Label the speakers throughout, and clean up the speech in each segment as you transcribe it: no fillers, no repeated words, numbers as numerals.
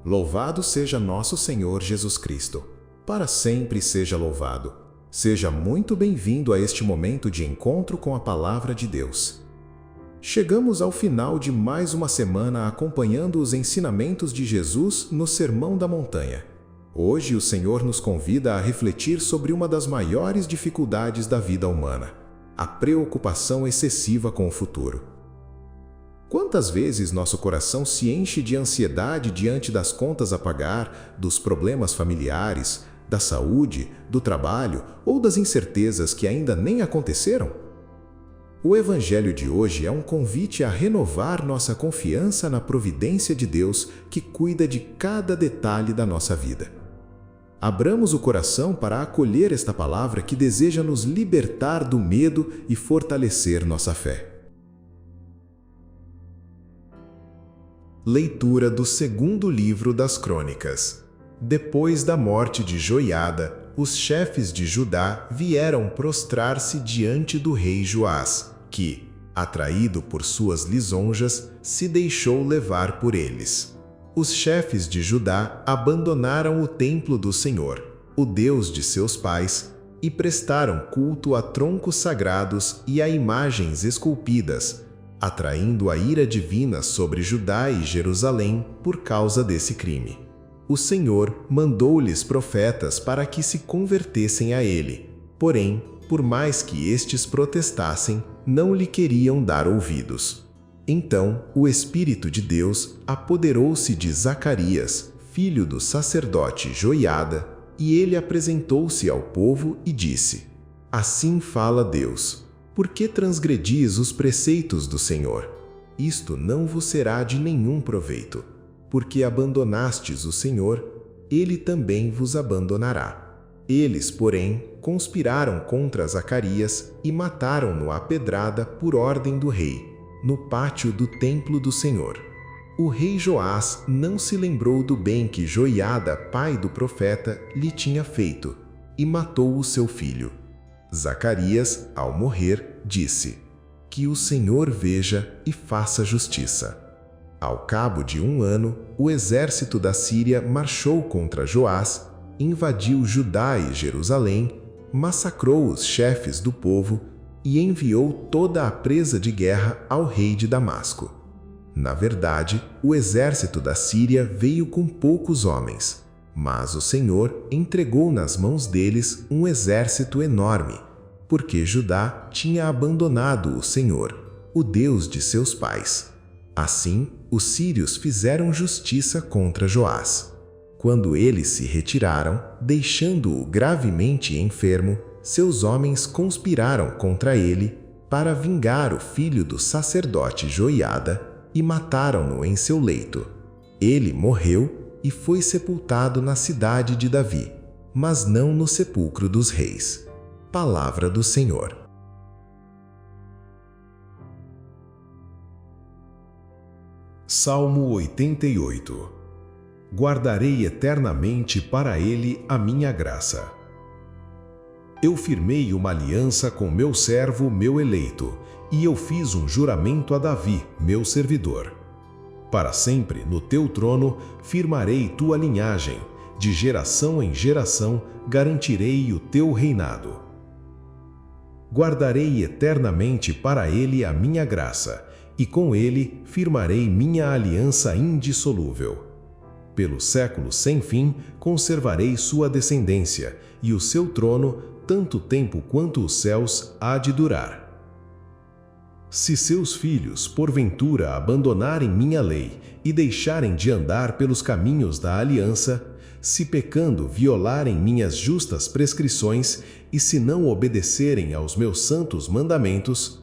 Speaker 1: Louvado seja nosso Senhor Jesus Cristo. Para sempre seja louvado. Seja muito bem-vindo a este momento de encontro com a Palavra de Deus. Chegamos ao final de mais uma semana acompanhando os ensinamentos de Jesus no Sermão da Montanha. Hoje o Senhor nos convida a refletir sobre uma das maiores dificuldades da vida humana: a preocupação excessiva com o futuro. Quantas vezes nosso coração se enche de ansiedade diante das contas a pagar, dos problemas familiares, da saúde, do trabalho ou das incertezas que ainda nem aconteceram? O Evangelho de hoje é um convite a renovar nossa confiança na providência de Deus que cuida de cada detalhe da nossa vida. Abramos o coração para acolher esta palavra que deseja nos libertar do medo e fortalecer nossa fé. Leitura do segundo livro das Crônicas. Depois da morte de Joiada, os chefes de Judá vieram prostrar-se diante do rei Joás, que, atraído por suas lisonjas, se deixou levar por eles. Os chefes de Judá abandonaram o templo do Senhor, o Deus de seus pais, e prestaram culto a troncos sagrados e a imagens esculpidas, atraindo a ira divina sobre Judá e Jerusalém por causa desse crime. O Senhor mandou-lhes profetas para que se convertessem a ele. Porém, por mais que estes protestassem, não lhe queriam dar ouvidos. Então, o Espírito de Deus apoderou-se de Zacarias, filho do sacerdote Joiada, e ele apresentou-se ao povo e disse: Assim fala Deus. Por que transgredis os preceitos do Senhor? Isto não vos será de nenhum proveito. Porque abandonastes o Senhor, ele também vos abandonará. Eles, porém, conspiraram contra Zacarias e mataram-no à pedrada por ordem do rei, no pátio do templo do Senhor. O rei Joás não se lembrou do bem que Joiada, pai do profeta, lhe tinha feito, e matou o seu filho. Zacarias, ao morrer, disse: Que o Senhor veja e faça justiça. Ao cabo de 1 ano, o exército da Síria marchou contra Joás, invadiu Judá e Jerusalém, massacrou os chefes do povo e enviou toda a presa de guerra ao rei de Damasco. Na verdade, o exército da Síria veio com poucos homens, mas o Senhor entregou nas mãos deles um exército enorme, porque Judá tinha abandonado o Senhor, o Deus de seus pais. Assim, os sírios fizeram justiça contra Joás. Quando eles se retiraram, deixando-o gravemente enfermo, seus homens conspiraram contra ele para vingar o filho do sacerdote Joiada e mataram-no em seu leito. Ele morreu e foi sepultado na cidade de Davi, mas não no sepulcro dos reis. Palavra do Senhor. Salmo 88. Guardarei eternamente para ele a minha graça. Eu firmei uma aliança com meu servo, meu eleito, e eu fiz um juramento a Davi, meu servidor. Para sempre, no teu trono, firmarei tua linhagem, de geração em geração, garantirei o teu reinado. Guardarei eternamente para ele a minha graça, e com ele firmarei minha aliança indissolúvel. Pelo século sem fim, conservarei sua descendência, e o seu trono, tanto tempo quanto os céus, há de durar. Se seus filhos, porventura, abandonarem minha lei e deixarem de andar pelos caminhos da aliança, se pecando violarem minhas justas prescrições e se não obedecerem aos meus santos mandamentos,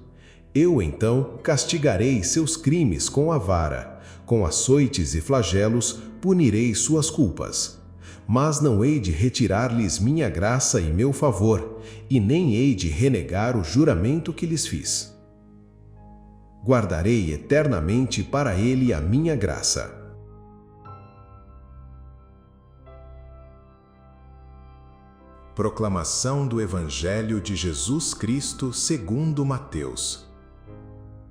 Speaker 1: eu então castigarei seus crimes com a vara, com açoites e flagelos punirei suas culpas. Mas não hei de retirar-lhes minha graça e meu favor, e nem hei de renegar o juramento que lhes fiz. Guardarei eternamente para ele a minha graça. Proclamação do Evangelho de Jesus Cristo segundo Mateus.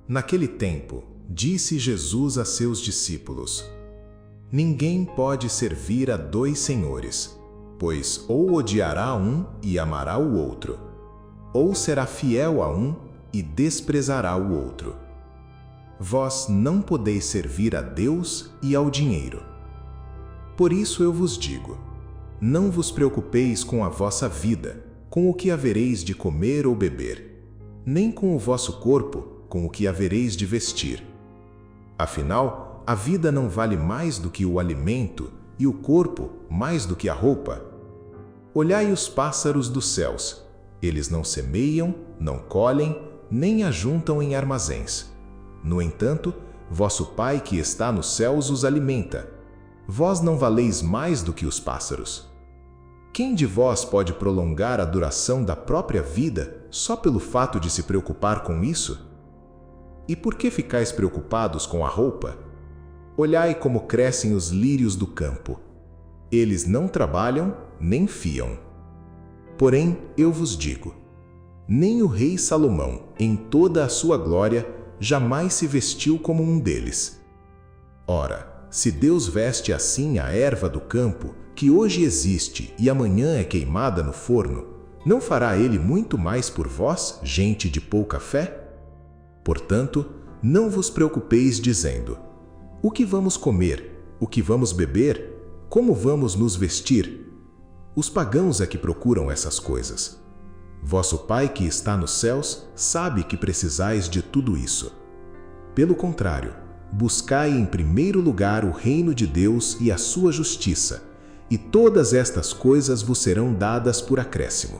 Speaker 1: Naquele tempo, disse Jesus a seus discípulos: Ninguém pode servir a dois senhores, pois ou odiará um e amará o outro, ou será fiel a um e desprezará o outro. Vós não podeis servir a Deus e ao dinheiro. Por isso eu vos digo, não vos preocupeis com a vossa vida, com o que havereis de comer ou beber, nem com o vosso corpo, com o que havereis de vestir. Afinal, a vida não vale mais do que o alimento e o corpo mais do que a roupa. Olhai os pássaros dos céus. Eles não semeiam, não colhem, nem ajuntam em armazéns. No entanto, vosso Pai que está nos céus os alimenta. Vós não valeis mais do que os pássaros. Quem de vós pode prolongar a duração da própria vida só pelo fato de se preocupar com isso? E por que ficais preocupados com a roupa? Olhai como crescem os lírios do campo. Eles não trabalham, nem fiam. Porém, eu vos digo, nem o rei Salomão, em toda a sua glória, jamais se vestiu como um deles. Ora, se Deus veste assim a erva do campo, que hoje existe e amanhã é queimada no forno, não fará ele muito mais por vós, gente de pouca fé? Portanto, não vos preocupeis dizendo: o que vamos comer? O que vamos beber? Como vamos nos vestir? Os pagãos é que procuram essas coisas. Vosso Pai que está nos céus sabe que precisais de tudo isso. Pelo contrário, buscai em primeiro lugar o reino de Deus e a sua justiça, e todas estas coisas vos serão dadas por acréscimo.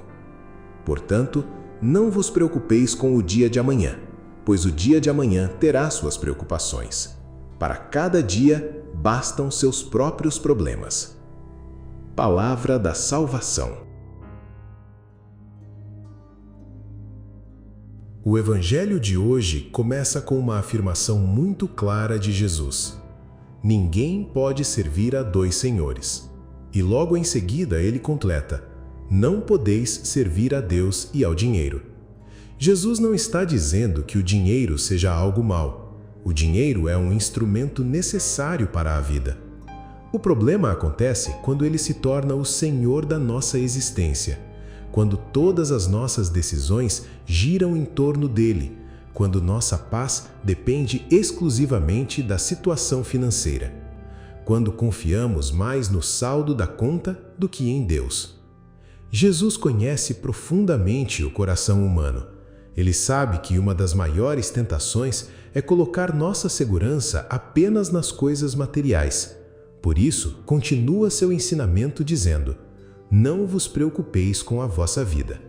Speaker 1: Portanto, não vos preocupeis com o dia de amanhã, pois o dia de amanhã terá suas preocupações. Para cada dia bastam seus próprios problemas. Palavra da salvação. O Evangelho de hoje começa com uma afirmação muito clara de Jesus: ninguém pode servir a dois senhores. E logo em seguida ele completa: não podeis servir a Deus e ao dinheiro. Jesus não está dizendo que o dinheiro seja algo mau. O dinheiro é um instrumento necessário para a vida. O problema acontece quando ele se torna o senhor da nossa existência, quando todas as nossas decisões giram em torno dele, quando nossa paz depende exclusivamente da situação financeira, quando confiamos mais no saldo da conta do que em Deus. Jesus conhece profundamente o coração humano. Ele sabe que uma das maiores tentações é colocar nossa segurança apenas nas coisas materiais. Por isso, continua seu ensinamento dizendo: não vos preocupeis com a vossa vida.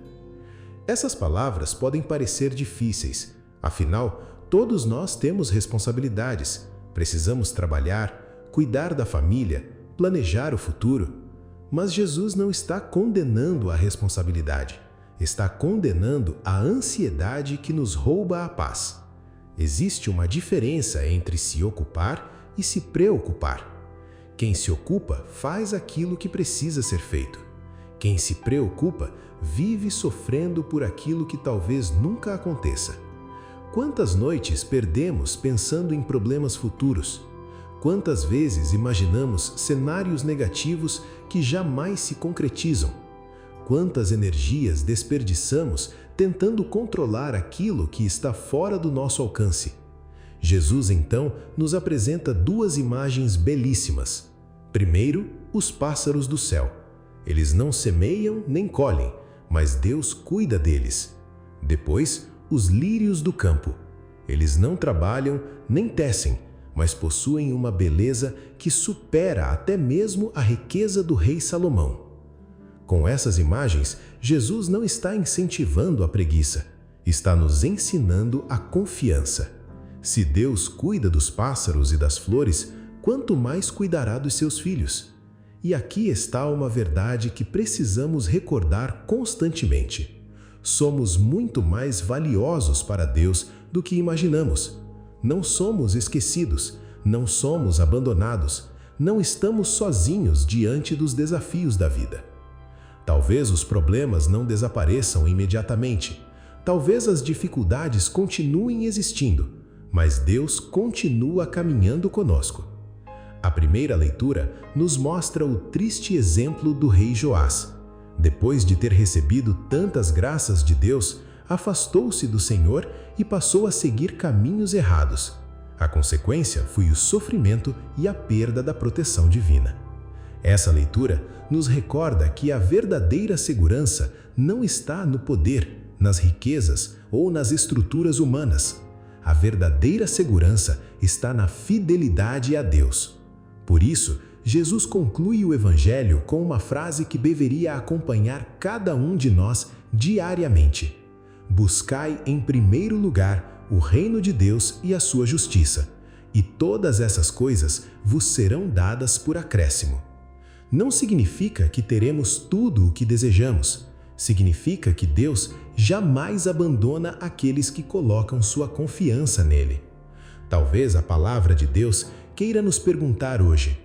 Speaker 1: Essas palavras podem parecer difíceis, afinal, todos nós temos responsabilidades. Precisamos trabalhar, cuidar da família, planejar o futuro. Mas Jesus não está condenando a responsabilidade. Está condenando a ansiedade que nos rouba a paz. Existe uma diferença entre se ocupar e se preocupar. Quem se ocupa faz aquilo que precisa ser feito. Quem se preocupa vive sofrendo por aquilo que talvez nunca aconteça. Quantas noites perdemos pensando em problemas futuros? Quantas vezes imaginamos cenários negativos que jamais se concretizam? Quantas energias desperdiçamos tentando controlar aquilo que está fora do nosso alcance? Jesus, então, nos apresenta duas imagens belíssimas. Primeiro, os pássaros do céu. Eles não semeiam nem colhem, mas Deus cuida deles. Depois, os lírios do campo. Eles não trabalham nem tecem, mas possuem uma beleza que supera até mesmo a riqueza do rei Salomão. Com essas imagens, Jesus não está incentivando a preguiça, está nos ensinando a confiança. Se Deus cuida dos pássaros e das flores, quanto mais cuidará dos seus filhos. E aqui está uma verdade que precisamos recordar constantemente. Somos muito mais valiosos para Deus do que imaginamos. Não somos esquecidos, não somos abandonados, não estamos sozinhos diante dos desafios da vida. Talvez os problemas não desapareçam imediatamente, talvez as dificuldades continuem existindo, mas Deus continua caminhando conosco. A primeira leitura nos mostra o triste exemplo do rei Joás. Depois de ter recebido tantas graças de Deus, afastou-se do Senhor e passou a seguir caminhos errados. A consequência foi o sofrimento e a perda da proteção divina. Essa leitura nos recorda que a verdadeira segurança não está no poder, nas riquezas ou nas estruturas humanas. A verdadeira segurança está na fidelidade a Deus. Por isso, Jesus conclui o Evangelho com uma frase que deveria acompanhar cada um de nós diariamente: buscai em primeiro lugar o reino de Deus e a sua justiça, e todas essas coisas vos serão dadas por acréscimo. Não significa que teremos tudo o que desejamos. Significa que Deus jamais abandona aqueles que colocam sua confiança nele. Talvez a palavra de Deus queira nos perguntar hoje: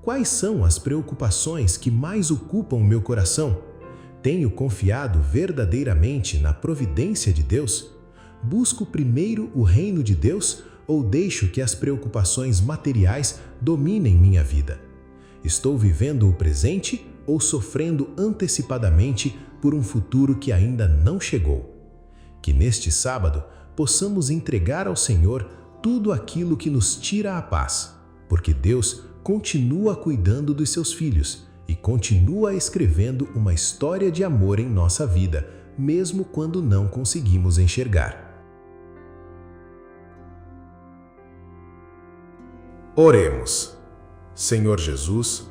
Speaker 1: quais são as preocupações que mais ocupam meu coração? Tenho confiado verdadeiramente na providência de Deus? Busco primeiro o reino de Deus ou deixo que as preocupações materiais dominem minha vida? Estou vivendo o presente ou sofrendo antecipadamente por um futuro que ainda não chegou? Que neste sábado possamos entregar ao Senhor tudo aquilo que nos tira a paz, porque Deus continua cuidando dos seus filhos e continua escrevendo uma história de amor em nossa vida, mesmo quando não conseguimos enxergar.
Speaker 2: Oremos. Senhor Jesus,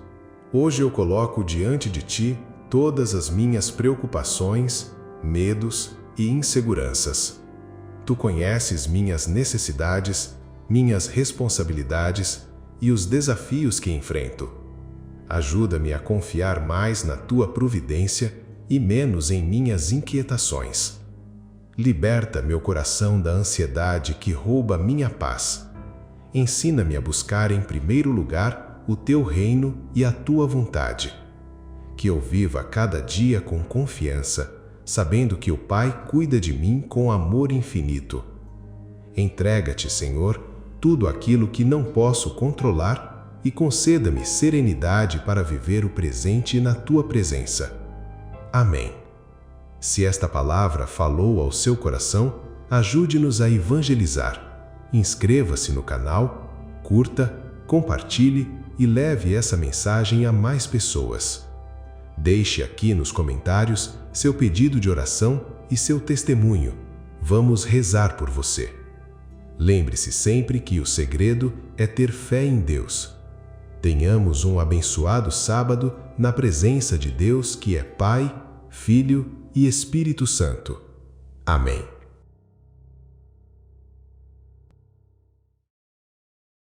Speaker 2: hoje eu coloco diante de Ti todas as minhas preocupações, medos e inseguranças. Tu conheces minhas necessidades, minhas responsabilidades e os desafios que enfrento. Ajuda-me a confiar mais na Tua providência e menos em minhas inquietações. Liberta meu coração da ansiedade que rouba minha paz. Ensina-me a buscar em primeiro lugar o Teu reino e a Tua vontade. Que eu viva cada dia com confiança, sabendo que o Pai cuida de mim com amor infinito. Entrega-te, Senhor, tudo aquilo que não posso controlar e conceda-me serenidade para viver o presente na Tua presença. Amém. Se esta palavra falou ao seu coração, ajude-nos a evangelizar. Inscreva-se no canal, curta, compartilhe e leve essa mensagem a mais pessoas. Deixe aqui nos comentários seu pedido de oração e seu testemunho. Vamos rezar por você. Lembre-se sempre que o segredo é ter fé em Deus. Tenhamos um abençoado sábado na presença de Deus, que é Pai, Filho e Espírito Santo. Amém.